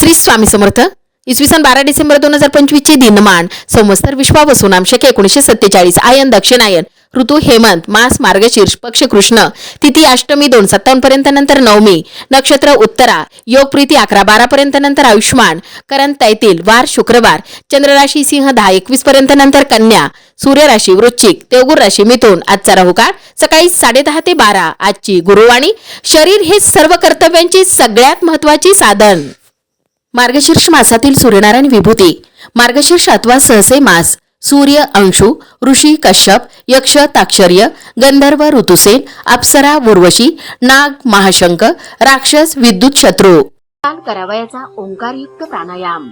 श्री स्वामी समर्थ. इसवी सन 12 डिसेंबर 2025 ची दिनमान संवत्सर विश्वावसु वसुनाम शके 1947. आयन दक्षिणायन, ऋतू हेमंत, मास मार्गशीर्ष, पक्ष कृष्ण, तिथी अष्टमी 2:57 पर्यंत, नंतर नवमी, नक्षत्र उत्तरा, योग प्रीती 11:12 पर्यंत, नंतर आयुष्मान, करण तैतील, वार शुक्रवार, चंद्र राशी सिंह 10:21 पर्यंत, नंतर कन्या, सूर्य राशी वृश्चिक, देवगुर राशी मिथुन. आजचा राहुकाळ सकाळी 10:30 ते 12. आजची गुरुवाणी. शरीर हे सर्व कर्तव्यांची सगळ्यात महत्त्वाची साधन. मार्गशीर्ष मासातील सूर्यनारायण विभूती. मार्गशीर्ष अथवा सहसे मास. सूर्य अंशु, ऋषी कश्यप, यक्ष ताक्षर्य, गंधर्व ऋतुसेन, अप्सरा उर्वशी, नाग महाशंक, राक्षस विद्युत शत्रू. करावयाचा ओंकारयुक्त प्राणायाम.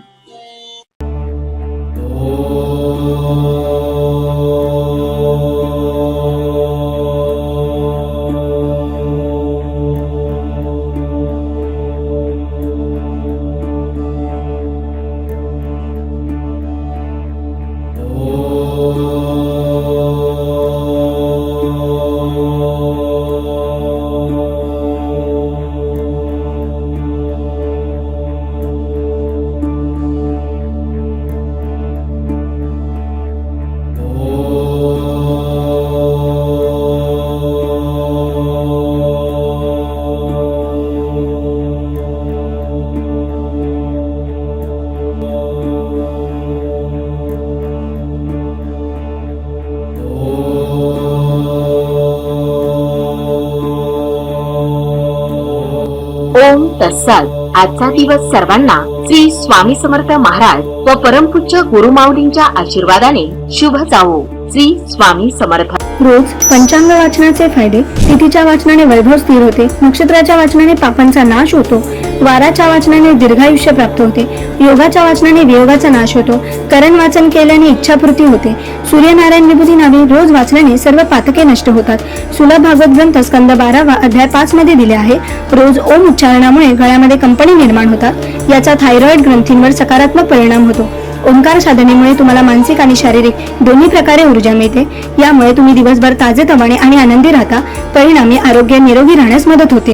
ओम तत्सत. आजचा दिवस सर्वांना श्री स्वामी समर्थ महाराज व परमपूज्य गुरु माऊलींच्या आशीर्वादाने शुभ जावो. श्री स्वामी समर्थ. रोज पंचांग वाचनाचे फायदे. तिथीच्या वाचनाने वैभव स्थिर होते, नक्षत्राच्या वाचनाने पापांचा नाश होतो, वाराच्या वाचनाने दीर्घायुष्य प्राप्त होते, योगाच्या वाचनाने वियोगाचा नाश होतो, करण वाचन केल्याने इच्छापूर्ती होते, सूर्यनारायण विभूती नावे रोज वाचल्याने सर्व पातके नष्ट होतात. सुलभ भागवत ग्रंथ स्कंद 12 अध्याय 5 मध्ये दिले आहे. रोज ओम उच्चारणामुळे गळ्यामध्ये कंपनी निर्माण होतात. याचा थायरॉइड ग्रंथींवर सकारात्मक परिणाम होतो. ओंकार साधनेमुळे तुम्हाला मानसिक आणि शारीरिक दोन्ही प्रकारे ऊर्जा मिळते. यामुळे तुम्ही दिवसभर ताजेतवाने आणि आनंदी राहता. परिणामी आरोग्य निरोगी राहण्यास मदत होते.